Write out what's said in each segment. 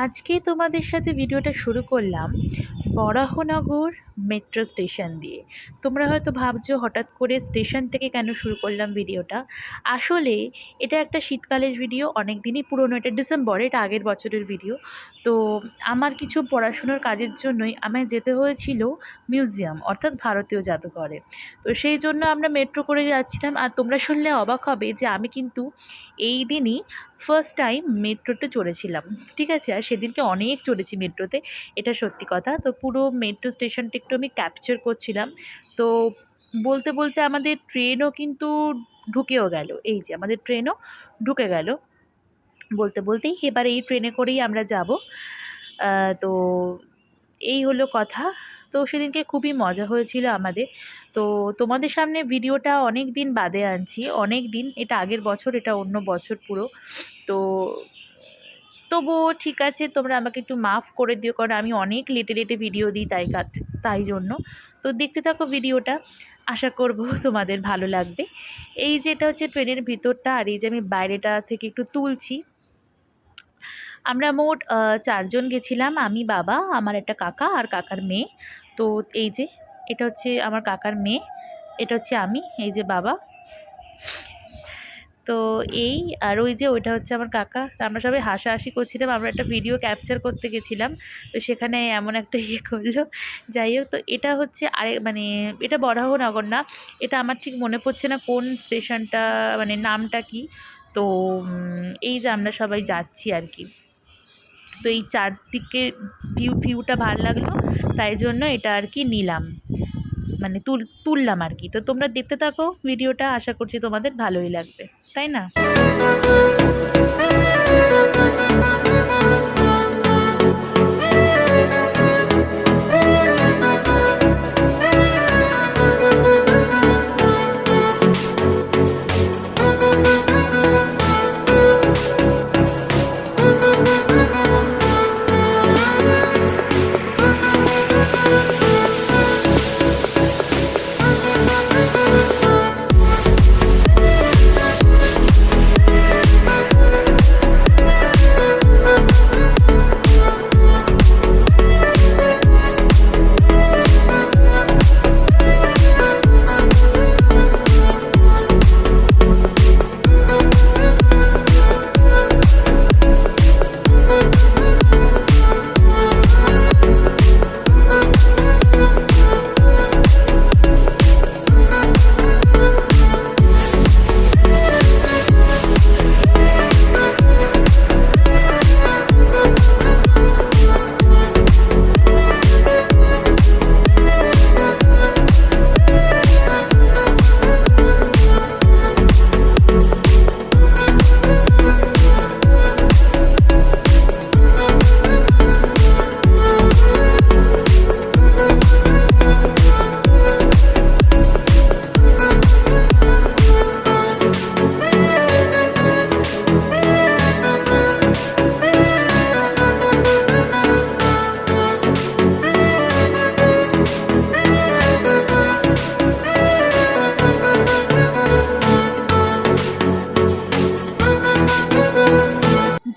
আজকে তোমাদের সাথে ভিডিওটা শুরু করলাম বরাহনগর মেট্রো স্টেশন দিয়ে। তোমরা হয়তো ভাবছো হঠাৎ করে স্টেশন থেকে কেন শুরু করলাম ভিডিওটা। আসলে এটা একটা শীতকালের ভিডিও, অনেক দিনই পুরনো, এটা ডিসেম্বরে, এটা আগের বছরের ভিডিও। তো আমার কিছু পড়াশুনোর কাজের জন্যই আমায় যেতে হয়েছিল মিউজিয়াম, অর্থাৎ ভারতীয় জাদুঘরে। তো সেই জন্য আমরা মেট্রো করে যাচ্ছিলাম। আর তোমরা শুনলে অবাক হবে যে আমি কিন্তু এই দিনই ফার্স্ট টাইম মেট্রোতে চড়েছিলাম, ঠিক আছে। আর সেদিনকে অনেক চড়েছি মেট্রোতে, এটা সত্যি কথা। তো পুরো মেট্রো স্টেশনটা একটু আমি ক্যাপচার করছিলাম। তো বলতে বলতে আমাদের ট্রেনও কিন্তু ঢুকেও গেল, এই যে আমাদের ট্রেনও ঢুকে গেল বলতে বলতেই। এবার এই ট্রেনে করেই আমরা যাব। তো এই হলো কথা। তো সেদিনকে খুবই মজা হয়েছিল আমাদের। তো তোমাদের সামনে ভিডিওটা অনেক দিন বাদে আনছি, অনেক দিন, এটা আগের বছর, এটা অন্য বছর পুরো। তো তবুও ঠিক আছে, তোমরা আমাকে একটু মাফ করে দিও, কারণ আমি অনেক লেটে লেটে ভিডিও দিই, তাই জন্য। তো দেখতে থাকো ভিডিওটা, আশা করব তোমাদের ভালো লাগবে। এই যে এটা হচ্ছে ট্রেনের ভিতরটা, আর এই যে আমি বাইরেটা থেকে একটু তুলছি। আমরা মোট 4 জন গেছিলাম, আমি, বাবা, আমার একটা কাকা আর কাকার মেয়ে। তো এই যে এটা হচ্ছে আমার কাকার মেয়ে, এটা হচ্ছে আমি, এই যে বাবা। তো এই আর ওই যে ওইটা হচ্ছে আমার কাকা। আমরা সবাই হাসাহাসি করছিলাম, আমরা একটা ভিডিও ক্যাপচার করতে গেছিলাম, তো সেখানে এমন একটা করলো। যাই হোক, তো এটা হচ্ছে মানে এটা বরাহনগর না, এটা আমার ঠিক মনে পড়ছে না কোন স্টেশনটা, মানে নামটা কি। তো এই যে আমরা সবাই যাচ্ছি আর কি। তো এই চারদিকে ভিউটা ভালো লাগলো, তাই জন্য এটা আর কি নিলাম, মানে তুললাম আর কি। তো তোমরা দেখতে থাকো ভিডিওটা, আশা করছি তোমাদের ভালোই লাগবে, তাই না?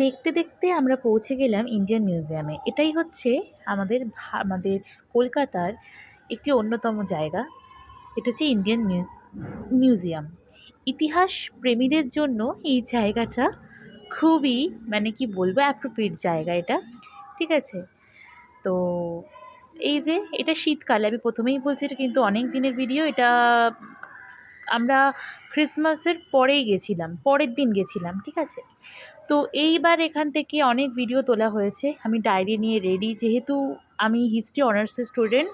দেখতে দেখতে আমরা পৌঁছে গেলাম ইন্ডিয়ান মিউজিয়ামে। এটাই হচ্ছে আমাদের কলকাতার একটি অন্যতম জায়গা। এটা হচ্ছে ইন্ডিয়ান মিউজিয়াম। ইতিহাস প্রেমীদের জন্য এই জায়গাটা খুবই, মানে কি বলবো, অ্যাপ্রোপ্রিয়েট জায়গা এটা, ঠিক আছে। তো এই যে এটা শীতকালে, আমি প্রথমেই বলছি এটা কিন্তু অনেক দিনের ভিডিও। এটা আমরা ক্রিসমাসের পরেই গেছিলাম, পরের দিন গেছিলাম, ঠিক আছে। তো এইবার এখান থেকে অনেক ভিডিও তোলা হয়েছে। আমি ডায়েরি নিয়ে রেডি, যেহেতু আমি হিস্ট্রি অনার্সের স্টুডেন্ট,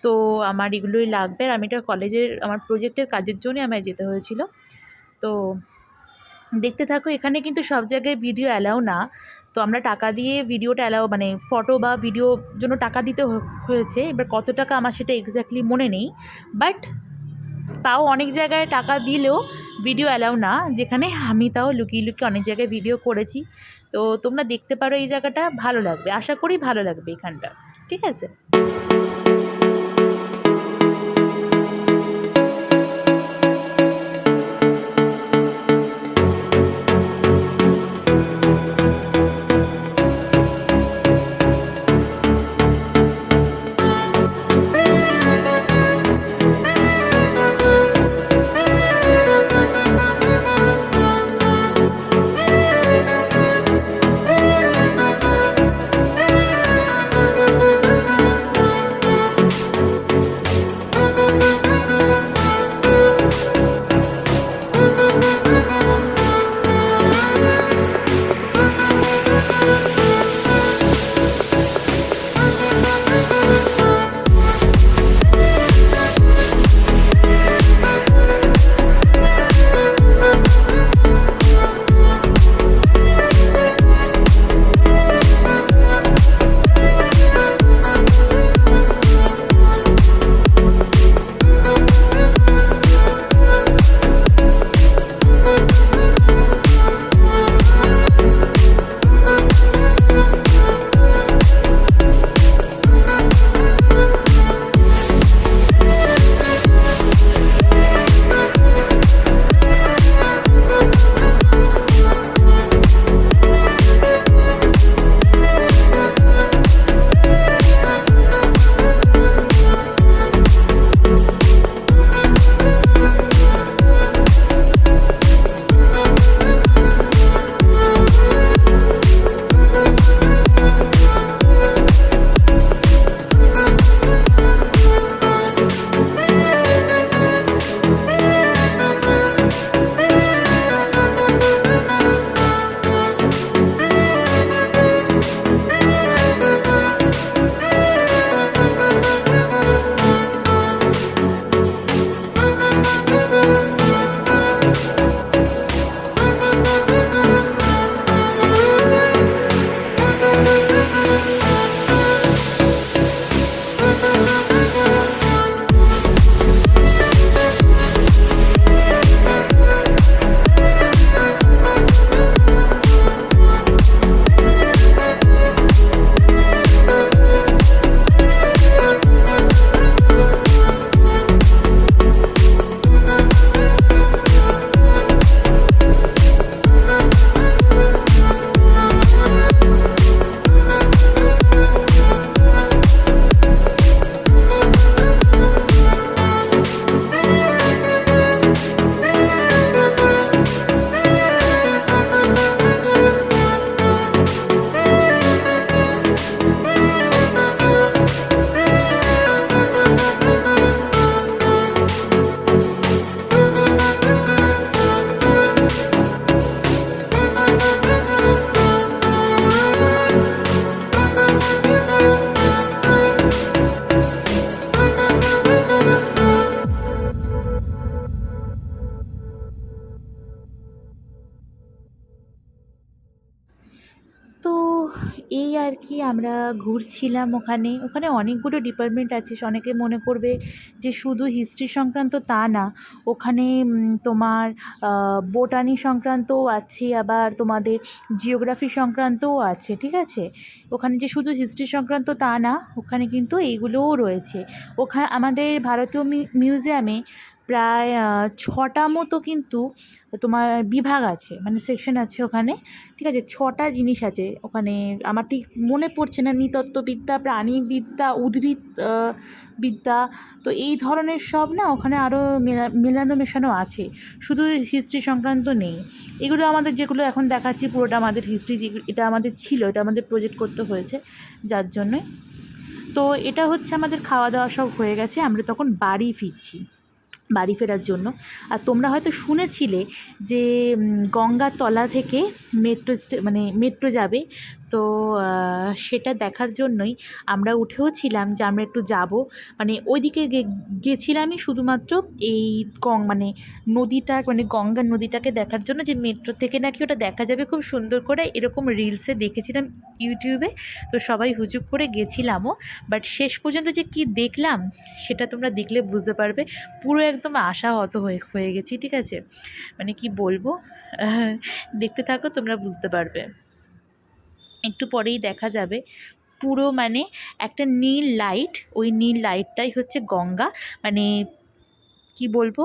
তো আমার এগুলোই লাগবে। আর আমি এটা কলেজের আমার প্রজেক্টের কাজের জন্যই আমায় যেতে হয়েছিল। তো দেখতে থাকো, এখানে কিন্তু সব জায়গায় ভিডিও অ্যালাউ না। তো আমরা টাকা দিয়ে ভিডিওটা অ্যালাউ, মানে ফটো বা ভিডিওর জন্য টাকা দিতে হয়েছে। এবার কত টাকা আমার সেটা এক্স্যাক্টলি মনে নেই, বাট তাও অনেক জায়গায় টাকা দিলেও ভিডিও অ্যালাউ না, যেখানে আমি তাও লুকিয়ে লুকিয়ে অনেক জায়গায় ভিডিও করেছি। তো তোমরা দেখতে পারো, এই জায়গাটা ভালো লাগবে, আশা করি ভালো লাগবে এখানটা, ঠিক আছে। এই আর কি আমরা ঘুরছিলাম ওখানে। ওখানে অনেকগুলো ডিপার্টমেন্ট আছে। অনেকে মনে করবে যে শুধু হিস্ট্রি সংক্রান্ত, তা না। ওখানে তোমার বোটানি সংক্রান্তও আছে, আবার তোমাদের জিওগ্রাফি সংক্রান্তও আছে, ঠিক আছে? ওখানে যে শুধু হিস্ট্রি সংক্রান্ত তা না, ওখানে কিন্তু এইগুলোও রয়েছে। আমাদের ভারতীয় মিউজিয়ামে প্রায় ৬টা মতো কিন্তু তোমার বিভাগ আছে, মানে সেকশন আছে ওখানে, ঠিক আছে? ৬টা জিনিস আছে ওখানে। আমার ঠিক মনে পড়ছে না, নৃতত্ত্ববিদ্যা, প্রাণীবিদ্যা, উদ্ভিদ বিদ্যা, তো এই ধরনের সব না ওখানে আরও মেলানো মেশানো আছে, শুধু হিস্ট্রি সংক্রান্ত নেই। এগুলো আমাদের যেগুলো এখন দেখাচ্ছি পুরোটা আমাদের হিস্ট্রি, এটা আমাদের ছিল, এটা আমাদের প্রজেক্ট করতে হয়েছে যার জন্যই। তো এটা হচ্ছে আমাদের খাওয়া দাওয়া সব হয়ে গেছে, আমরা তখন বাড়ি ফিরছি, বাড়ি ফেরার জন্য। আর তোমরা হয়তো শুনেছিলে যে গঙ্গার তলা থেকে মেট্রো যাবে, তো সেটা দেখার জন্যই আমরা উঠেও ছিলাম যে আমরা একটু যাব, মানে ওইদিকে গেছিলামই শুধুমাত্র এই নদীটা, মানে গঙ্গার নদীটাকে দেখার জন্য, যে মেট্রো থেকে নাকি ওটা দেখা যাবে খুব সুন্দর করে, এরকম রিলসে দেখেছিলাম ইউটিউবে। তো সবাই হুজুগ করে গেছিলামও, বাট শেষ পর্যন্ত যে কি দেখলাম সেটা তোমরা দেখলে বুঝতে পারবে। পুরো একদম আশাহত হয়ে গেছি, ঠিক আছে? মানে কি বলবো, দেখতে থাকো, তোমরা বুঝতে পারবে। একটু পরেই দেখা যাবে পুরো, মানে একটা নীল লাইট, ওই নীল লাইটটাই হচ্ছে গঙ্গা। মানে কি বলবো,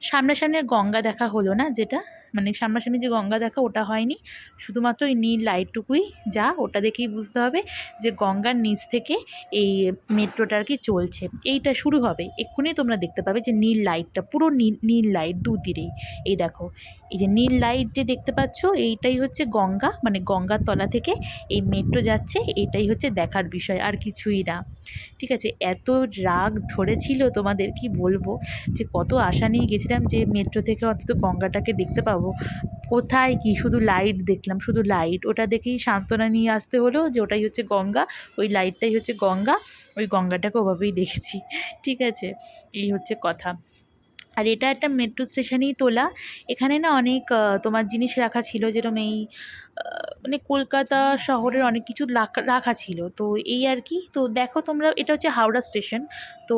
সামনাসামনি গঙ্গা দেখা হলো না, যেটা মানে সামনাসামনি যে গঙ্গা দেখা ওটা হয়নি, শুধুমাত্র ওই নীল লাইটটুকুই যা, ওটা দেখেই বুঝতে হবে যে গঙ্গার নিচ থেকে এই মেট্রোটা আর কি চলছে, এইটা শুরু হবে এক্ষুনি। তোমরা দেখতে পাবে যে নীল লাইটটা, পুরো নীল লাইট দুদিকেই। এই দেখো, এই যে নীল লাইট যে দেখতে পাচ্ছ, এইটাই হচ্ছে গঙ্গা, মানে গঙ্গার তলা থেকে এই মেট্রো যাচ্ছে, এইটাই হচ্ছে দেখার বিষয়, আর কিছুই না, ঠিক আছে? এত রাগ ধরেছিল তোমাদের কি বলবো, যে কত আশা নিয়ে গেছিলাম যে মেট্রো থেকে অন্তত গঙ্গাটাকে দেখতে পাবো, কোথায় কি, শুধু লাইট দেখলাম, শুধু লাইট। ওটা দেখেই সান্ত্বনা নিয়ে আসতে হলো যে ওটাই হচ্ছে গঙ্গা, ওই লাইটটাই হচ্ছে গঙ্গা, ওই গঙ্গাটাকে ওভাবেই দেখেছি, ঠিক আছে? এই হচ্ছে কথা। আর এটা একটা মেট্রো স্টেশনেই তোলা। এখানে না অনেক তোমার জিনিস রাখা ছিল, যেরকম এই মানে কলকাতা শহরের অনেক কিছু রাখা ছিল, তো এই আর কি। তো দেখো তোমরা, এটা হচ্ছে হাওড়া স্টেশন, তো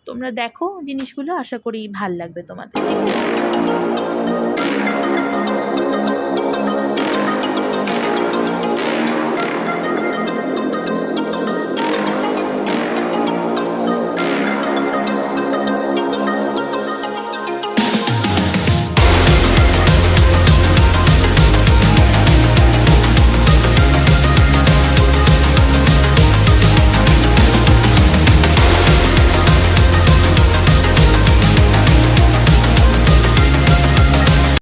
তোমরা দেখো জিনিসগুলো, আশা করি ভাল লাগবে তোমাদের, ঠিক আছে?